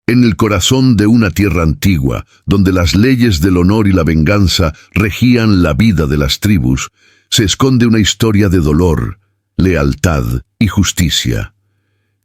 En el corazón de una tierra antigua, donde las leyes del honor y la venganza regían la vida de las tribus, se esconde una historia de dolor, lealtad y justicia.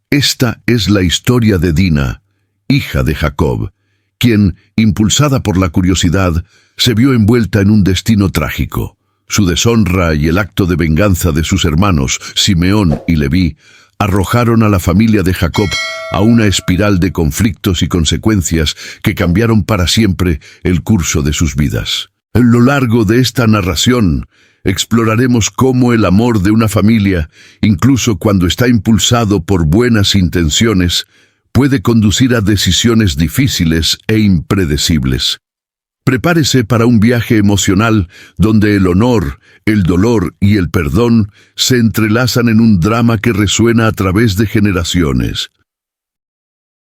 Esta es la historia de Dina, hija de Jacob, quien, impulsada por la curiosidad, se vio envuelta en un destino trágico. Su deshonra y el acto de venganza de sus hermanos, Simeón y Leví, arrojaron a la familia de Jacob a una espiral de conflictos y consecuencias que cambiaron para siempre el curso de sus vidas. A lo largo de esta narración, exploraremos cómo el amor de una familia, incluso cuando está impulsado por buenas intenciones, puede conducir a decisiones difíciles e impredecibles. Prepárese para un viaje emocional donde el honor, el dolor y el perdón se entrelazan en un drama que resuena a través de generaciones.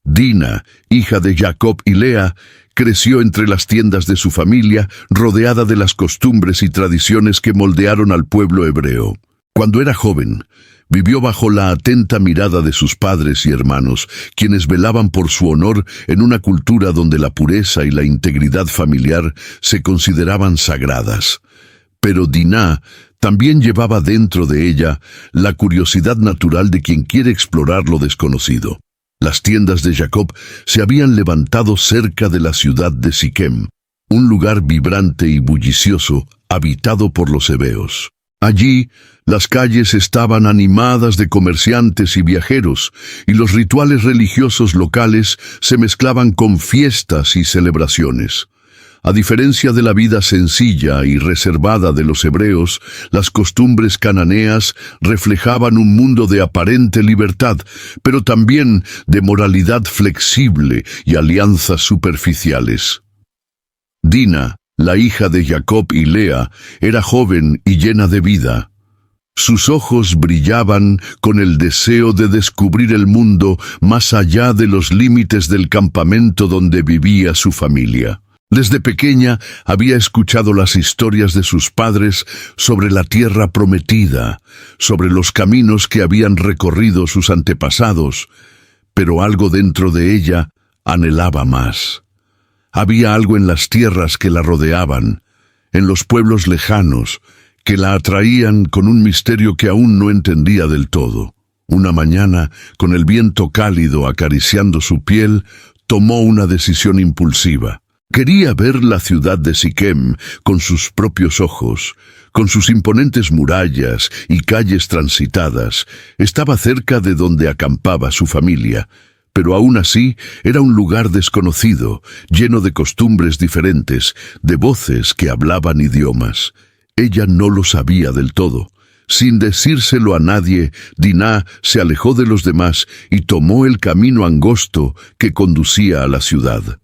Dina, hija de Jacob y Lea, creció entre las tiendas de su familia, rodeada de las costumbres y tradiciones que moldearon al pueblo hebreo. Cuando era joven, vivió bajo la atenta mirada de sus padres y hermanos, quienes velaban por su honor en una cultura donde la pureza y la integridad familiar se consideraban sagradas. Pero Dina también llevaba dentro de ella la curiosidad natural de quien quiere explorar lo desconocido. Las tiendas de Jacob se habían levantado cerca de la ciudad de Siquem, un lugar vibrante y bullicioso, habitado por los heveos. Allí, las calles estaban animadas de comerciantes y viajeros, y los rituales religiosos locales se mezclaban con fiestas y celebraciones. A diferencia de la vida sencilla y reservada de los hebreos, las costumbres cananeas reflejaban un mundo de aparente libertad, pero también de moralidad flexible y alianzas superficiales. Dina, la hija de Jacob y Lea, era joven y llena de vida. Sus ojos brillaban con el deseo de descubrir el mundo más allá de los límites del campamento donde vivía su familia. Desde pequeña había escuchado las historias de sus padres sobre la tierra prometida, sobre los caminos que habían recorrido sus antepasados, pero algo dentro de ella anhelaba más. Había algo en las tierras que la rodeaban, en los pueblos lejanos, que la atraían con un misterio que aún no entendía del todo. Una mañana, con el viento cálido acariciando su piel, tomó una decisión impulsiva. Quería ver la ciudad de Siquem con sus propios ojos, con sus imponentes murallas y calles transitadas. Estaba cerca de donde acampaba su familia, pero aún así era un lugar desconocido, lleno de costumbres diferentes, de voces que hablaban idiomas. Ella no lo sabía del todo. Sin decírselo a nadie, Dina se alejó de los demás y tomó el camino angosto que conducía a la ciudad.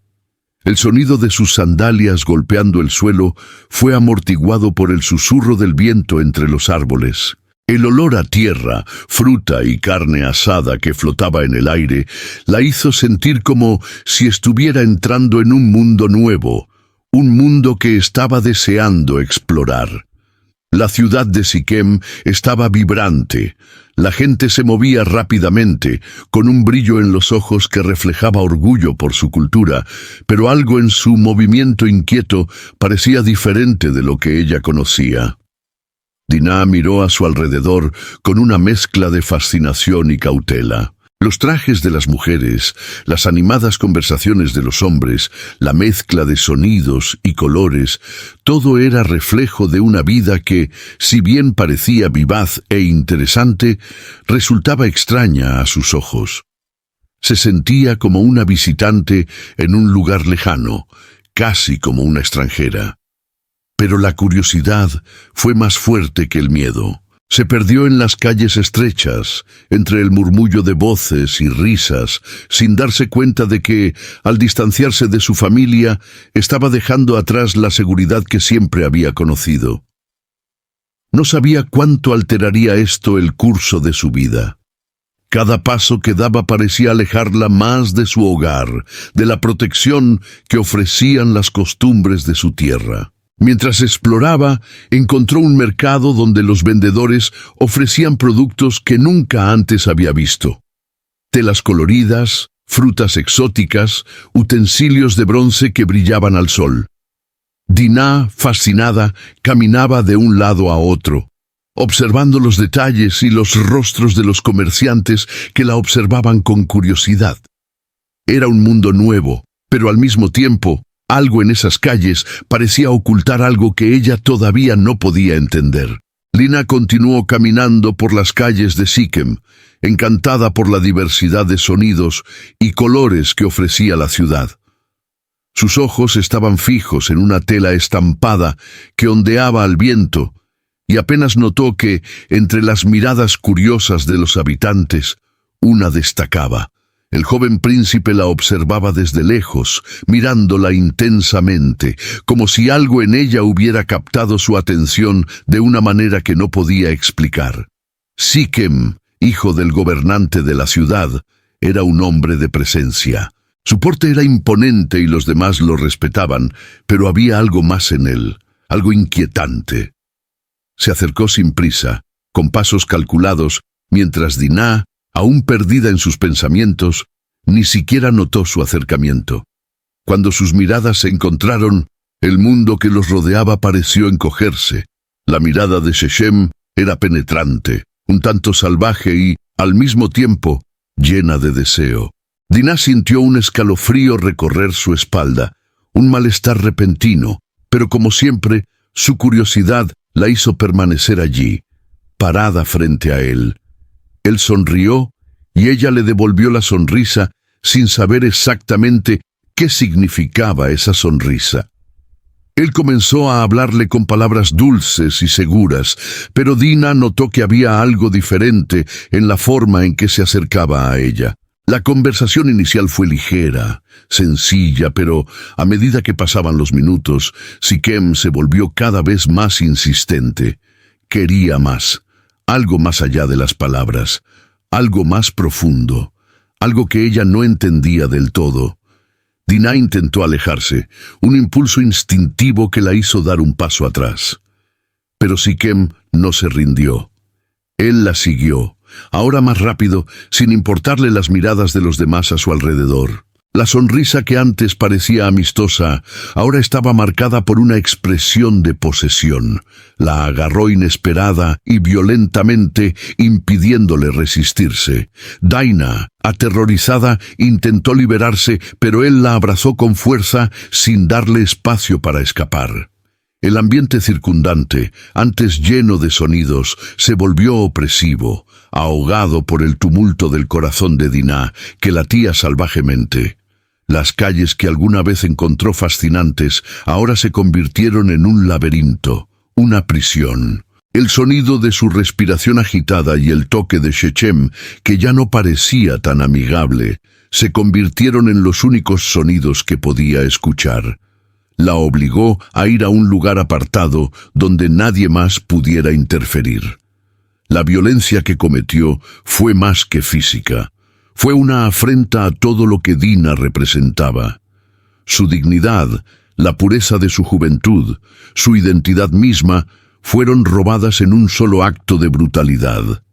El sonido de sus sandalias golpeando el suelo fue amortiguado por el susurro del viento entre los árboles. El olor a tierra, fruta y carne asada que flotaba en el aire la hizo sentir como si estuviera entrando en un mundo nuevo, un mundo que estaba deseando explorar. La ciudad de Siquem estaba vibrante. La gente se movía rápidamente, con un brillo en los ojos que reflejaba orgullo por su cultura, pero algo en su movimiento inquieto parecía diferente de lo que ella conocía. Dina miró a su alrededor con una mezcla de fascinación y cautela. Los trajes de las mujeres, las animadas conversaciones de los hombres, la mezcla de sonidos y colores, todo era reflejo de una vida que, si bien parecía vivaz e interesante, resultaba extraña a sus ojos. Se sentía como una visitante en un lugar lejano, casi como una extranjera. Pero la curiosidad fue más fuerte que el miedo. Se perdió en las calles estrechas, entre el murmullo de voces y risas, sin darse cuenta de que, al distanciarse de su familia, estaba dejando atrás la seguridad que siempre había conocido. No sabía cuánto alteraría esto el curso de su vida. Cada paso que daba parecía alejarla más de su hogar, de la protección que ofrecían las costumbres de su tierra. Mientras exploraba, encontró un mercado donde los vendedores ofrecían productos que nunca antes había visto. Telas coloridas, frutas exóticas, utensilios de bronce que brillaban al sol. Dinah, fascinada, caminaba de un lado a otro, observando los detalles y los rostros de los comerciantes que la observaban con curiosidad. Era un mundo nuevo, pero al mismo tiempo, algo en esas calles parecía ocultar algo que ella todavía no podía entender. Dinah continuó caminando por las calles de Siquem, encantada por la diversidad de sonidos y colores que ofrecía la ciudad. Sus ojos estaban fijos en una tela estampada que ondeaba al viento, y apenas notó que, entre las miradas curiosas de los habitantes, una destacaba. El joven príncipe la observaba desde lejos, mirándola intensamente, como si algo en ella hubiera captado su atención de una manera que no podía explicar. Siquem, hijo del gobernante de la ciudad, era un hombre de presencia. Su porte era imponente y los demás lo respetaban, pero había algo más en él, algo inquietante. Se acercó sin prisa, con pasos calculados, mientras Dinah, aún perdida en sus pensamientos, ni siquiera notó su acercamiento. Cuando sus miradas se encontraron, el mundo que los rodeaba pareció encogerse. La mirada de Shechem era penetrante, un tanto salvaje y, al mismo tiempo, llena de deseo. Dinah sintió un escalofrío recorrer su espalda, un malestar repentino, pero como siempre, su curiosidad la hizo permanecer allí, parada frente a él. Él sonrió y ella le devolvió la sonrisa sin saber exactamente qué significaba esa sonrisa. Él comenzó a hablarle con palabras dulces y seguras, pero Dinah notó que había algo diferente en la forma en que se acercaba a ella. La conversación inicial fue ligera, sencilla, pero a medida que pasaban los minutos, Siquem se volvió cada vez más insistente. Quería más, algo más allá de las palabras, algo más profundo, algo que ella no entendía del todo. Dinah intentó alejarse, un impulso instintivo que la hizo dar un paso atrás. Pero Siquem no se rindió. Él la siguió, ahora más rápido, sin importarle las miradas de los demás a su alrededor. La sonrisa que antes parecía amistosa, ahora estaba marcada por una expresión de posesión. La agarró inesperada y violentamente, impidiéndole resistirse. Dinah, aterrorizada, intentó liberarse, pero él la abrazó con fuerza, sin darle espacio para escapar. El ambiente circundante, antes lleno de sonidos, se volvió opresivo, ahogado por el tumulto del corazón de Dinah, que latía salvajemente. Las calles que alguna vez encontró fascinantes, ahora se convirtieron en un laberinto, una prisión. El sonido de su respiración agitada y el toque de Shechem, que ya no parecía tan amigable, se convirtieron en los únicos sonidos que podía escuchar. La obligó a ir a un lugar apartado donde nadie más pudiera interferir. La violencia que cometió fue más que física. Fue una afrenta a todo lo que Dinah representaba. Su dignidad, la pureza de su juventud, su identidad misma, fueron robadas en un solo acto de brutalidad.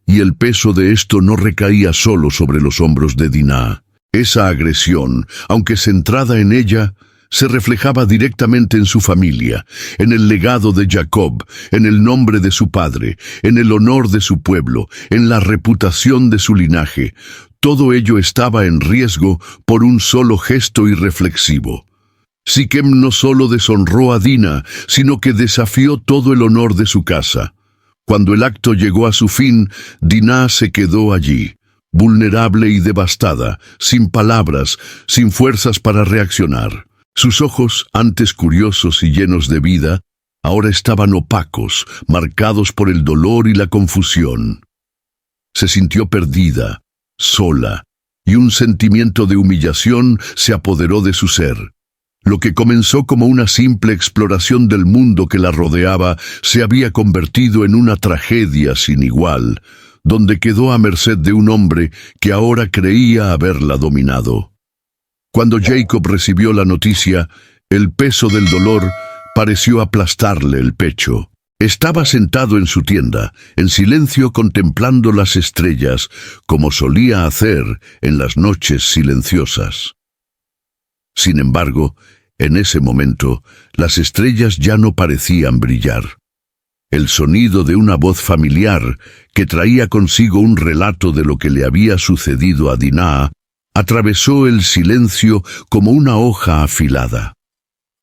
Y el peso de esto no recaía solo sobre los hombros de Dinah. Esa agresión, aunque centrada en ella, se reflejaba directamente en su familia, en el legado de Jacob, en el nombre de su padre, en el honor de su pueblo, en la reputación de su linaje. Todo ello estaba en riesgo por un solo gesto irreflexivo. Siquem no solo deshonró a Dinah, sino que desafió todo el honor de su casa. Cuando el acto llegó a su fin, Dinah se quedó allí, vulnerable y devastada, sin palabras, sin fuerzas para reaccionar. Sus ojos, antes curiosos y llenos de vida, ahora estaban opacos, marcados por el dolor y la confusión. Se sintió perdida, sola, y un sentimiento de humillación se apoderó de su ser. Lo que comenzó como una simple exploración del mundo que la rodeaba se había convertido en una tragedia sin igual, donde quedó a merced de un hombre que ahora creía haberla dominado. Cuando Jacob recibió la noticia, el peso del dolor pareció aplastarle el pecho. Estaba sentado en su tienda, en silencio contemplando las estrellas, como solía hacer en las noches silenciosas. Sin embargo, en ese momento, las estrellas ya no parecían brillar. El sonido de una voz familiar, que traía consigo un relato de lo que le había sucedido a Dinah, atravesó el silencio como una hoja afilada.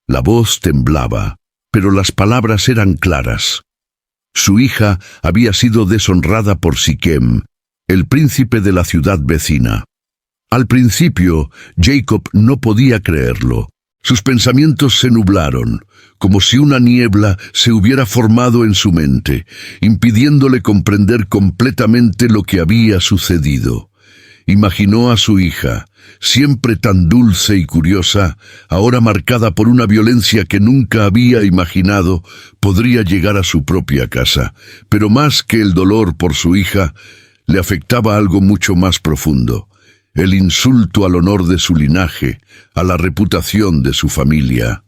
La voz temblaba, pero las palabras eran claras. Su hija había sido deshonrada por Siquem, el príncipe de la ciudad vecina. Al principio, Jacob no podía creerlo. Sus pensamientos se nublaron, como si una niebla se hubiera formado en su mente, impidiéndole comprender completamente lo que había sucedido. Imaginó a su hija, siempre tan dulce y curiosa, ahora marcada por una violencia que nunca había imaginado podría llegar a su propia casa. Pero más que el dolor por su hija, le afectaba algo mucho más profundo: el insulto al honor de su linaje, a la reputación de su familia.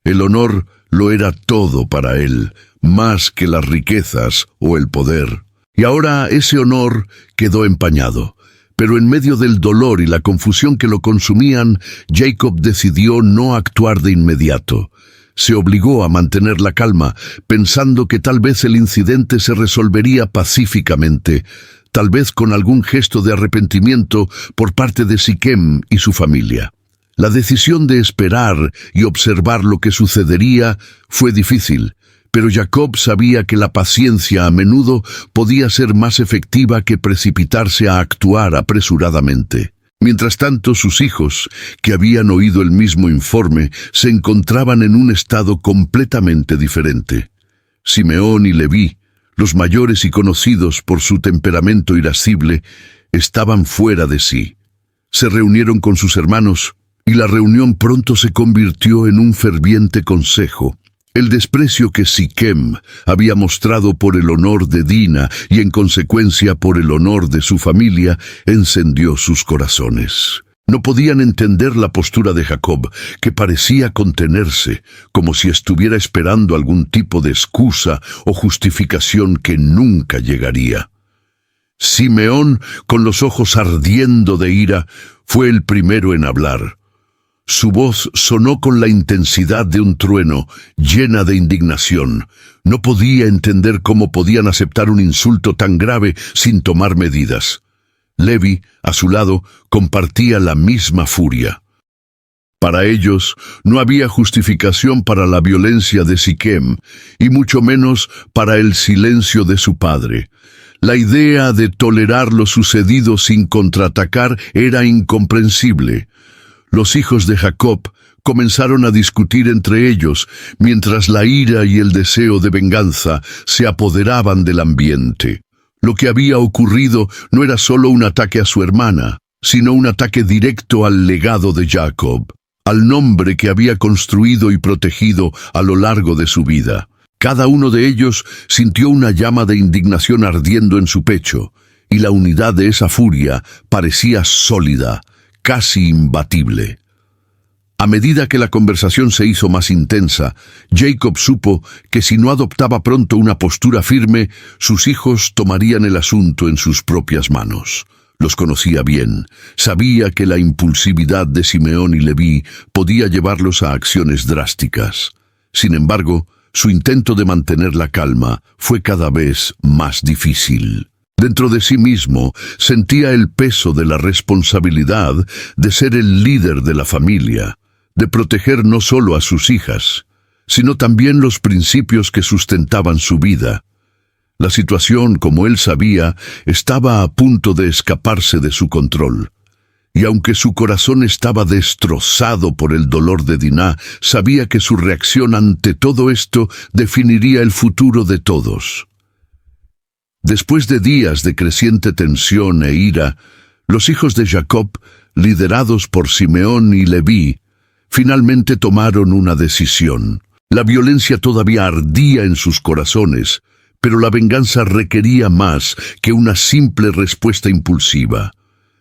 El honor lo era todo para él, más que las riquezas o el poder. Y ahora ese honor quedó empañado. Pero en medio del dolor y la confusión que lo consumían, Jacob decidió no actuar de inmediato. Se obligó a mantener la calma, pensando que tal vez el incidente se resolvería pacíficamente, tal vez con algún gesto de arrepentimiento por parte de Siquem y su familia. La decisión de esperar y observar lo que sucedería fue difícil, pero Jacob sabía que la paciencia a menudo podía ser más efectiva que precipitarse a actuar apresuradamente. Mientras tanto, sus hijos, que habían oído el mismo informe, se encontraban en un estado completamente diferente. Simeón y Leví, los mayores y conocidos por su temperamento irascible, estaban fuera de sí. Se reunieron con sus hermanos, y la reunión pronto se convirtió en un ferviente consejo. El desprecio que Siquem había mostrado por el honor de Dinah y en consecuencia por el honor de su familia encendió sus corazones. No podían entender la postura de Jacob, que parecía contenerse, como si estuviera esperando algún tipo de excusa o justificación que nunca llegaría. Simeón, con los ojos ardiendo de ira, fue el primero en hablar. Su voz sonó con la intensidad de un trueno, llena de indignación. No podía entender cómo podían aceptar un insulto tan grave sin tomar medidas. Leví, a su lado, compartía la misma furia. Para ellos, no había justificación para la violencia de Siquem, y mucho menos para el silencio de su padre. La idea de tolerar lo sucedido sin contraatacar era incomprensible. Los hijos de Jacob comenzaron a discutir entre ellos, mientras la ira y el deseo de venganza se apoderaban del ambiente. Lo que había ocurrido no era solo un ataque a su hermana, sino un ataque directo al legado de Jacob, al nombre que había construido y protegido a lo largo de su vida. Cada uno de ellos sintió una llama de indignación ardiendo en su pecho, y la unidad de esa furia parecía sólida, casi imbatible. A medida que la conversación se hizo más intensa, Jacob supo que si no adoptaba pronto una postura firme, sus hijos tomarían el asunto en sus propias manos. Los conocía bien, sabía que la impulsividad de Simeón y Leví podía llevarlos a acciones drásticas. Sin embargo, su intento de mantener la calma fue cada vez más difícil. Dentro de sí mismo sentía el peso de la responsabilidad de ser el líder de la familia, de proteger no solo a sus hijas, sino también los principios que sustentaban su vida. La situación, como él sabía, estaba a punto de escaparse de su control. Y aunque su corazón estaba destrozado por el dolor de Dinah, sabía que su reacción ante todo esto definiría el futuro de todos. Después de días de creciente tensión e ira, los hijos de Jacob, liderados por Simeón y Leví, finalmente tomaron una decisión. La violencia todavía ardía en sus corazones, pero la venganza requería más que una simple respuesta impulsiva.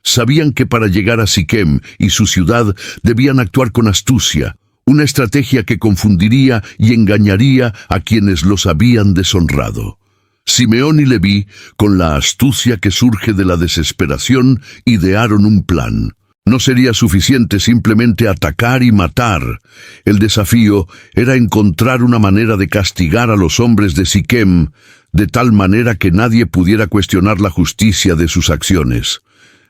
Sabían que para llegar a Siquem y su ciudad debían actuar con astucia, una estrategia que confundiría y engañaría a quienes los habían deshonrado. Simeón y Leví, con la astucia que surge de la desesperación, idearon un plan. No sería suficiente simplemente atacar y matar. El desafío era encontrar una manera de castigar a los hombres de Siquem, de tal manera que nadie pudiera cuestionar la justicia de sus acciones.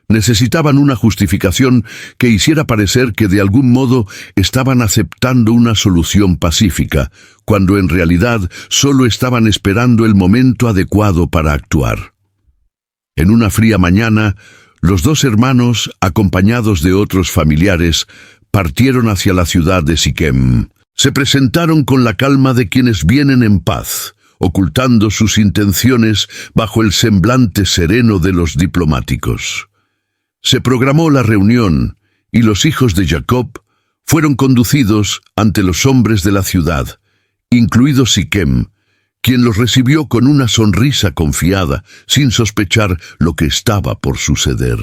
Necesitaban una justificación que hiciera parecer que de algún modo estaban aceptando una solución pacífica, cuando en realidad solo estaban esperando el momento adecuado para actuar. En una fría mañana, los dos hermanos, acompañados de otros familiares, partieron hacia la ciudad de Siquem. Se presentaron con la calma de quienes vienen en paz, ocultando sus intenciones bajo el semblante sereno de los diplomáticos. Se programó la reunión y los hijos de Jacob fueron conducidos ante los hombres de la ciudad, incluido Siquem, quien los recibió con una sonrisa confiada, sin sospechar lo que estaba por suceder.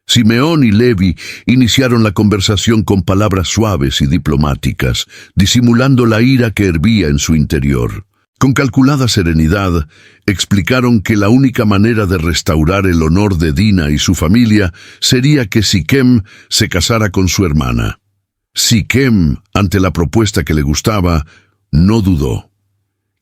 Simeón y Leví iniciaron la conversación con palabras suaves y diplomáticas, disimulando la ira que hervía en su interior. Con calculada serenidad, explicaron que la única manera de restaurar el honor de Dina y su familia sería que Siquem se casara con su hermana. Siquem, ante la propuesta que le gustaba, no dudó.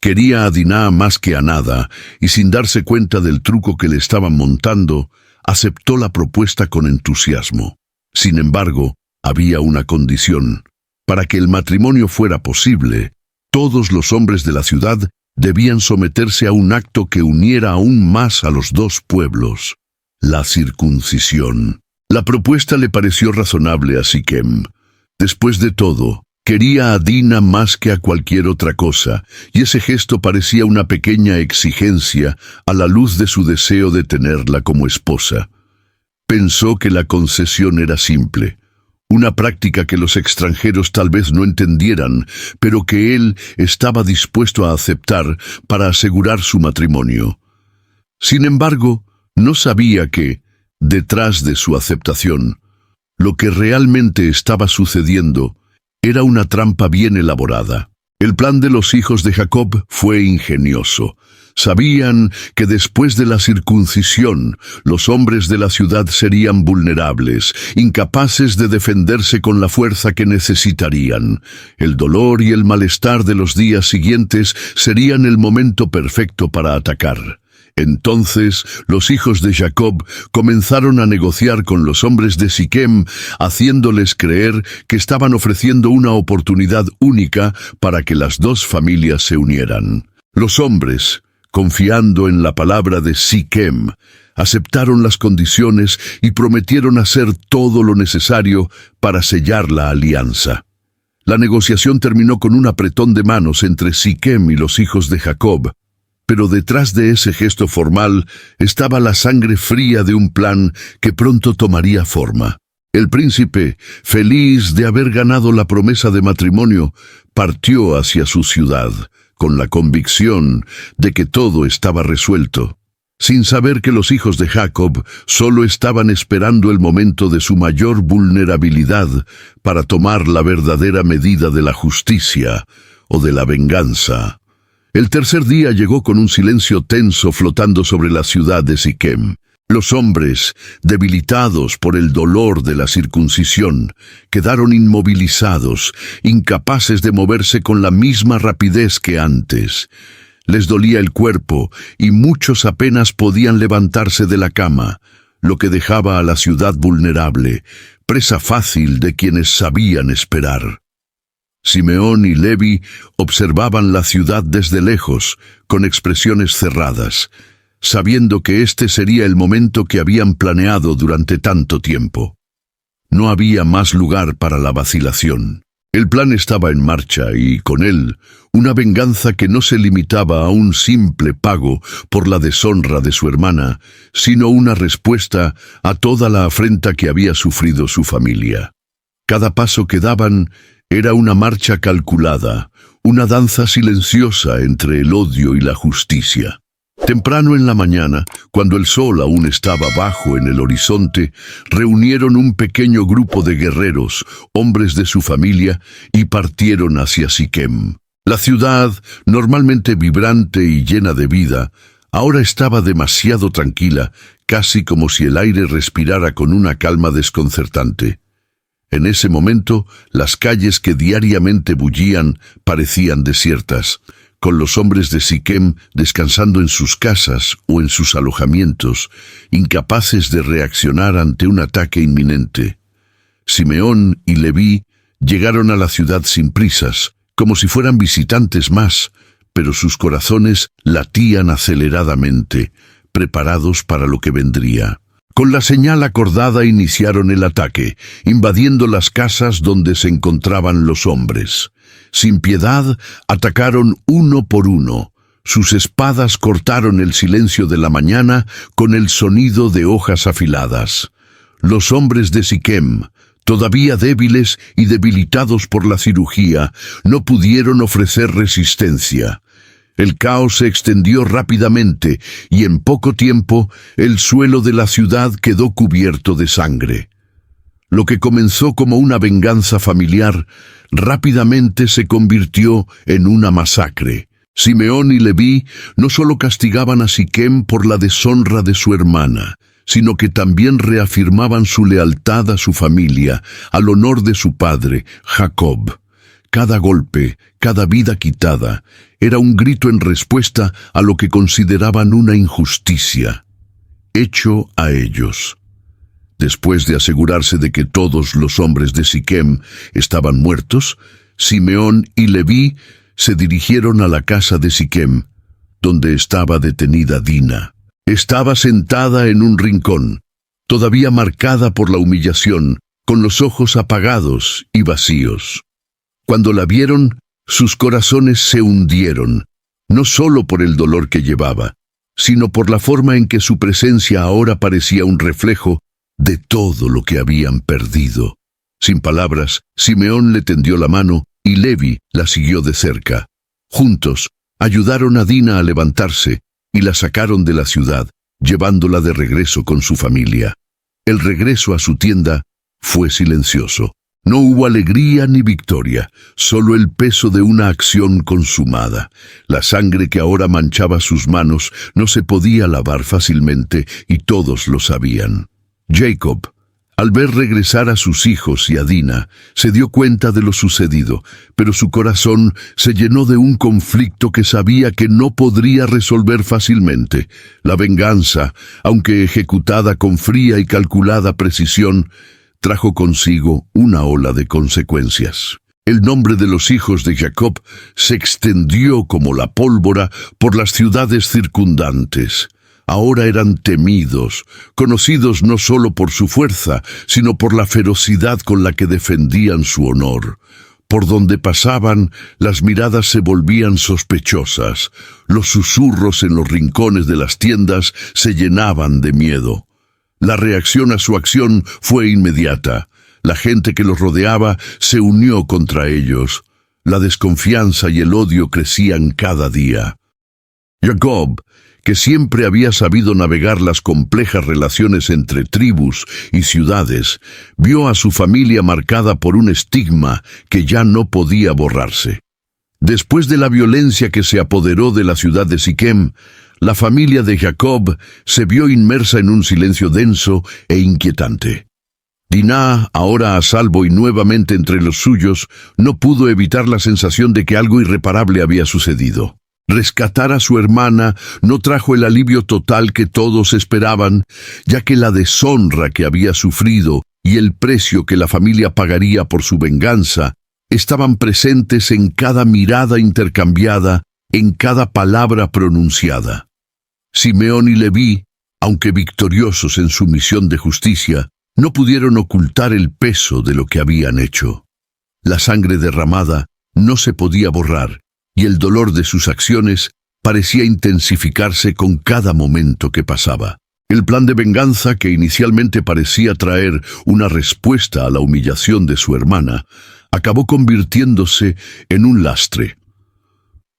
Quería a Diná más que a nada, y sin darse cuenta del truco que le estaban montando, aceptó la propuesta con entusiasmo. Sin embargo, había una condición. Para que el matrimonio fuera posible, todos los hombres de la ciudad debían someterse a un acto que uniera aún más a los dos pueblos: la circuncisión. La propuesta le pareció razonable a Siquem. Después de todo, quería a Dina más que a cualquier otra cosa, y ese gesto parecía una pequeña exigencia a la luz de su deseo de tenerla como esposa. Pensó que la concesión era simple, una práctica que los extranjeros tal vez no entendieran, pero que él estaba dispuesto a aceptar para asegurar su matrimonio. Sin embargo, no sabía que, detrás de su aceptación, lo que realmente estaba sucediendo era una trampa bien elaborada. El plan de los hijos de Jacob fue ingenioso. Sabían que después de la circuncisión, los hombres de la ciudad serían vulnerables, incapaces de defenderse con la fuerza que necesitarían. El dolor y el malestar de los días siguientes serían el momento perfecto para atacar. Entonces los hijos de Jacob comenzaron a negociar con los hombres de Siquem, haciéndoles creer que estaban ofreciendo una oportunidad única para que las dos familias se unieran. Los hombres, confiando en la palabra de Siquem, aceptaron las condiciones y prometieron hacer todo lo necesario para sellar la alianza. La negociación terminó con un apretón de manos entre Siquem y los hijos de Jacob, pero detrás de ese gesto formal estaba la sangre fría de un plan que pronto tomaría forma. El príncipe, feliz de haber ganado la promesa de matrimonio, partió hacia su ciudad, con la convicción de que todo estaba resuelto, sin saber que los hijos de Jacob solo estaban esperando el momento de su mayor vulnerabilidad para tomar la verdadera medida de la justicia o de la venganza. El tercer día llegó con un silencio tenso flotando sobre la ciudad de Siquem. Los hombres, debilitados por el dolor de la circuncisión, quedaron inmovilizados, incapaces de moverse con la misma rapidez que antes. Les dolía el cuerpo y muchos apenas podían levantarse de la cama, lo que dejaba a la ciudad vulnerable, presa fácil de quienes sabían esperar. Simeón y Leví observaban la ciudad desde lejos, con expresiones cerradas, sabiendo que este sería el momento que habían planeado durante tanto tiempo. No había más lugar para la vacilación. El plan estaba en marcha y, con él, una venganza que no se limitaba a un simple pago por la deshonra de su hermana, sino una respuesta a toda la afrenta que había sufrido su familia. Cada paso que daban era una marcha calculada, una danza silenciosa entre el odio y la justicia. Temprano en la mañana, cuando el sol aún estaba bajo en el horizonte, reunieron un pequeño grupo de guerreros, hombres de su familia, y partieron hacia Siquem. La ciudad, normalmente vibrante y llena de vida, ahora estaba demasiado tranquila, casi como si el aire respirara con una calma desconcertante. En ese momento, las calles que diariamente bullían parecían desiertas, con los hombres de Siquem descansando en sus casas o en sus alojamientos, incapaces de reaccionar ante un ataque inminente. Simeón y Leví llegaron a la ciudad sin prisas, como si fueran visitantes más, pero sus corazones latían aceleradamente, preparados para lo que vendría. Con la señal acordada iniciaron el ataque, invadiendo las casas donde se encontraban los hombres. Sin piedad, atacaron uno por uno. Sus espadas cortaron el silencio de la mañana con el sonido de hojas afiladas. Los hombres de Siquem, todavía débiles y debilitados por la cirugía, no pudieron ofrecer resistencia. El caos se extendió rápidamente y en poco tiempo el suelo de la ciudad quedó cubierto de sangre. Lo que comenzó como una venganza familiar rápidamente se convirtió en una masacre. Simeón y Leví no solo castigaban a Siquem por la deshonra de su hermana, sino que también reafirmaban su lealtad a su familia, al honor de su padre, Jacob. Cada golpe, cada vida quitada, era un grito en respuesta a lo que consideraban una injusticia, hecho a ellos. Después de asegurarse de que todos los hombres de Siquem estaban muertos, Simeón y Leví se dirigieron a la casa de Siquem, donde estaba detenida Dina. Estaba sentada en un rincón, todavía marcada por la humillación, con los ojos apagados y vacíos. Cuando la vieron, sus corazones se hundieron, no solo por el dolor que llevaba, sino por la forma en que su presencia ahora parecía un reflejo de todo lo que habían perdido. Sin palabras, Simeón le tendió la mano y Leví la siguió de cerca. Juntos, ayudaron a Dina a levantarse y la sacaron de la ciudad, llevándola de regreso con su familia. El regreso a su tienda fue silencioso. No hubo alegría ni victoria, solo el peso de una acción consumada. La sangre que ahora manchaba sus manos no se podía lavar fácilmente y todos lo sabían. Jacob, al ver regresar a sus hijos y a Dina, se dio cuenta de lo sucedido, pero su corazón se llenó de un conflicto que sabía que no podría resolver fácilmente. La venganza, aunque ejecutada con fría y calculada precisión, trajo consigo una ola de consecuencias. El nombre de los hijos de Jacob se extendió como la pólvora por las ciudades circundantes. Ahora eran temidos, conocidos no solo por su fuerza, sino por la ferocidad con la que defendían su honor. Por donde pasaban, las miradas se volvían sospechosas. Los susurros en los rincones de las tiendas se llenaban de miedo. La reacción a su acción fue inmediata. La gente que los rodeaba se unió contra ellos. La desconfianza y el odio crecían cada día. Jacob, que siempre había sabido navegar las complejas relaciones entre tribus y ciudades, vio a su familia marcada por un estigma que ya no podía borrarse. Después de la violencia que se apoderó de la ciudad de Siquem, la familia de Jacob se vio inmersa en un silencio denso e inquietante. Diná, ahora a salvo y nuevamente entre los suyos, no pudo evitar la sensación de que algo irreparable había sucedido. Rescatar a su hermana no trajo el alivio total que todos esperaban, ya que la deshonra que había sufrido y el precio que la familia pagaría por su venganza estaban presentes en cada mirada intercambiada, en cada palabra pronunciada. Simeón y Leví, aunque victoriosos en su misión de justicia, no pudieron ocultar el peso de lo que habían hecho. La sangre derramada no se podía borrar, y el dolor de sus acciones parecía intensificarse con cada momento que pasaba. El plan de venganza, que inicialmente parecía traer una respuesta a la humillación de su hermana, acabó convirtiéndose en un lastre.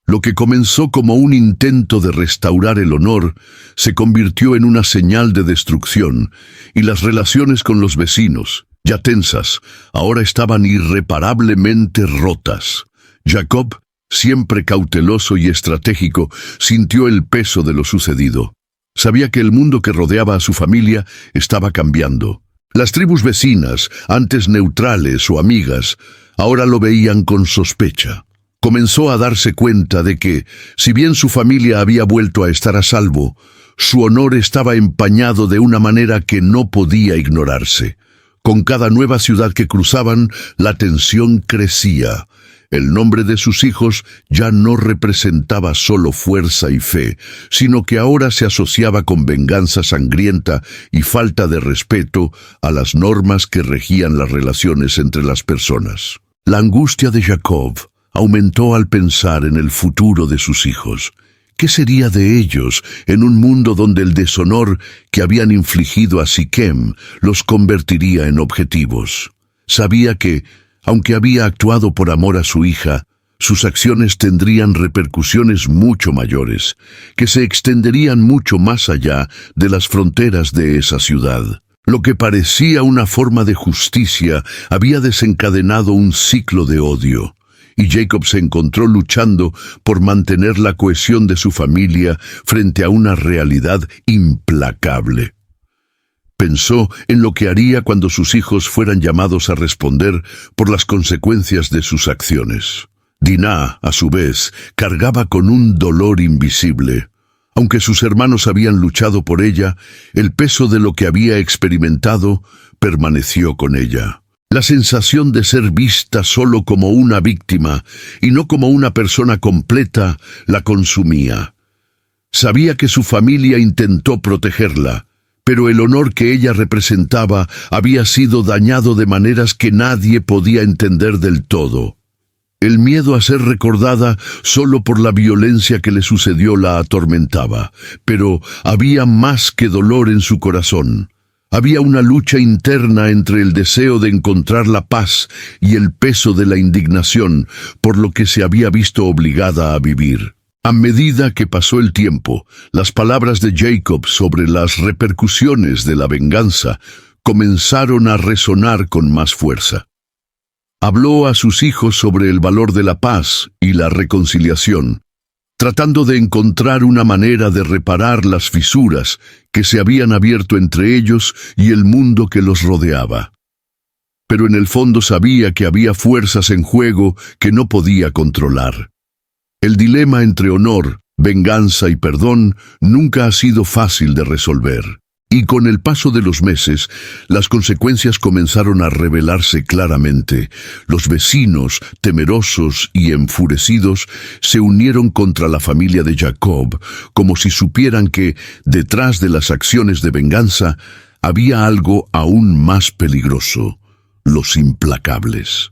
Lo que comenzó como un intento de restaurar el honor se convirtió en una señal de destrucción, y las relaciones con los vecinos, ya tensas, ahora estaban irreparablemente rotas. Jacob, siempre cauteloso y estratégico, sintió el peso de lo sucedido. Sabía que el mundo que rodeaba a su familia estaba cambiando. Las tribus vecinas, antes neutrales o amigas, ahora lo veían con sospecha. Comenzó a darse cuenta de que, si bien su familia había vuelto a estar a salvo, su honor estaba empañado de una manera que no podía ignorarse. Con cada nueva ciudad que cruzaban, la tensión crecía. El nombre de sus hijos ya no representaba solo fuerza y fe, sino que ahora se asociaba con venganza sangrienta y falta de respeto a las normas que regían las relaciones entre las personas. La angustia de Jacob aumentó al pensar en el futuro de sus hijos. ¿Qué sería de ellos en un mundo donde el deshonor que habían infligido a Siquem los convertiría en objetivos? Sabía que, aunque había actuado por amor a su hija, sus acciones tendrían repercusiones mucho mayores, que se extenderían mucho más allá de las fronteras de esa ciudad. Lo que parecía una forma de justicia había desencadenado un ciclo de odio, y Jacob se encontró luchando por mantener la cohesión de su familia frente a una realidad implacable. Pensó en lo que haría cuando sus hijos fueran llamados a responder por las consecuencias de sus acciones. Dinah, a su vez, cargaba con un dolor invisible. Aunque sus hermanos habían luchado por ella, el peso de lo que había experimentado permaneció con ella. La sensación de ser vista solo como una víctima y no como una persona completa la consumía. Sabía que su familia intentó protegerla, pero el honor que ella representaba había sido dañado de maneras que nadie podía entender del todo. El miedo a ser recordada solo por la violencia que le sucedió la atormentaba, pero había más que dolor en su corazón. Había una lucha interna entre el deseo de encontrar la paz y el peso de la indignación por lo que se había visto obligada a vivir. A medida que pasó el tiempo, las palabras de Jacob sobre las repercusiones de la venganza comenzaron a resonar con más fuerza. Habló a sus hijos sobre el valor de la paz y la reconciliación, tratando de encontrar una manera de reparar las fisuras que se habían abierto entre ellos y el mundo que los rodeaba. Pero en el fondo sabía que había fuerzas en juego que no podía controlar. El dilema entre honor, venganza y perdón nunca ha sido fácil de resolver. Y con el paso de los meses, las consecuencias comenzaron a revelarse claramente. Los vecinos, temerosos y enfurecidos, se unieron contra la familia de Jacob, como si supieran que, detrás de las acciones de venganza, había algo aún más peligroso: los implacables.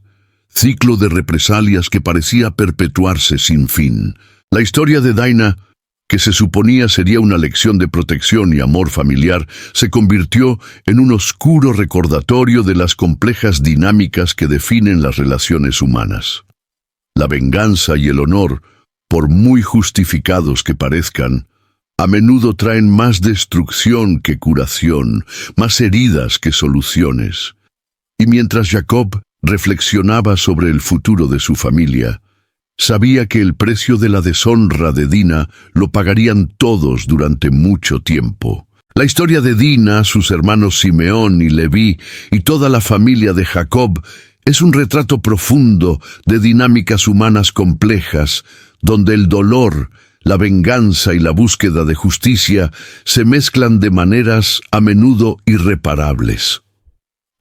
Ciclo de represalias que parecía perpetuarse sin fin. La historia de Dinah, que se suponía sería una lección de protección y amor familiar, se convirtió en un oscuro recordatorio de las complejas dinámicas que definen las relaciones humanas. La venganza y el honor, por muy justificados que parezcan, a menudo traen más destrucción que curación, más heridas que soluciones. Y mientras Jacob reflexionaba sobre el futuro de su familia, sabía que el precio de la deshonra de Dinah lo pagarían todos durante mucho tiempo. La historia de Dinah, sus hermanos Simeón y Leví y toda la familia de Jacob es un retrato profundo de dinámicas humanas complejas, donde el dolor, la venganza y la búsqueda de justicia se mezclan de maneras a menudo irreparables.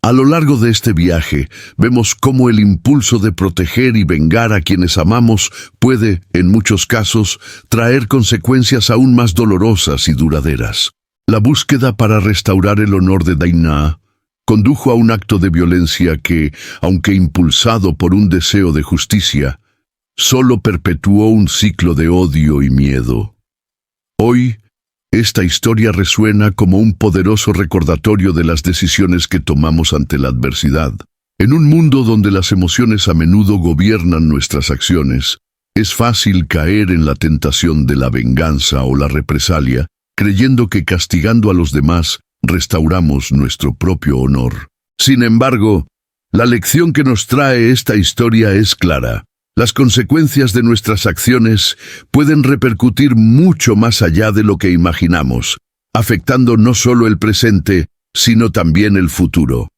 A lo largo de este viaje, vemos cómo el impulso de proteger y vengar a quienes amamos puede, en muchos casos, traer consecuencias aún más dolorosas y duraderas. La búsqueda para restaurar el honor de Dinah condujo a un acto de violencia que, aunque impulsado por un deseo de justicia, solo perpetuó un ciclo de odio y miedo. Hoy, esta historia resuena como un poderoso recordatorio de las decisiones que tomamos ante la adversidad. En un mundo donde las emociones a menudo gobiernan nuestras acciones, Es fácil caer en la tentación de la venganza o la represalia, creyendo que castigando a los demás restauramos nuestro propio honor. Sin embargo, la lección que nos trae esta historia es clara. Las consecuencias de nuestras acciones pueden repercutir mucho más allá de lo que imaginamos, afectando no solo el presente, sino también el futuro.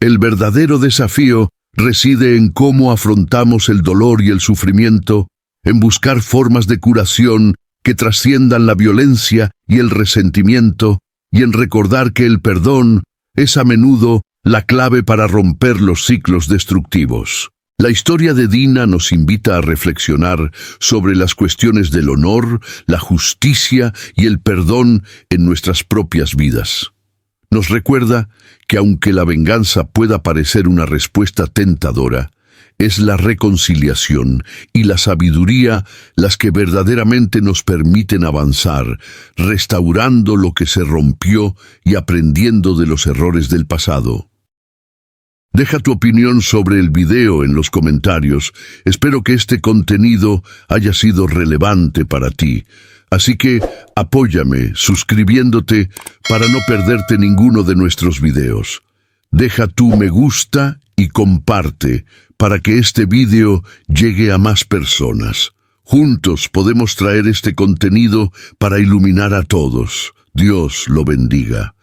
El verdadero desafío reside en cómo afrontamos el dolor y el sufrimiento, en buscar formas de curación que trasciendan la violencia y el resentimiento, y en recordar que el perdón es a menudo la clave para romper los ciclos destructivos. La historia de Dina nos invita a reflexionar sobre las cuestiones del honor, la justicia y el perdón en nuestras propias vidas. Nos recuerda que aunque la venganza pueda parecer una respuesta tentadora, es la reconciliación y la sabiduría las que verdaderamente nos permiten avanzar, restaurando lo que se rompió y aprendiendo de los errores del pasado. Deja tu opinión sobre el video en los comentarios. Espero que este contenido haya sido relevante para ti. Así que apóyame suscribiéndote para no perderte ninguno de nuestros videos. Deja tu me gusta y comparte para que este video llegue a más personas. Juntos podemos traer este contenido para iluminar a todos. Dios lo bendiga.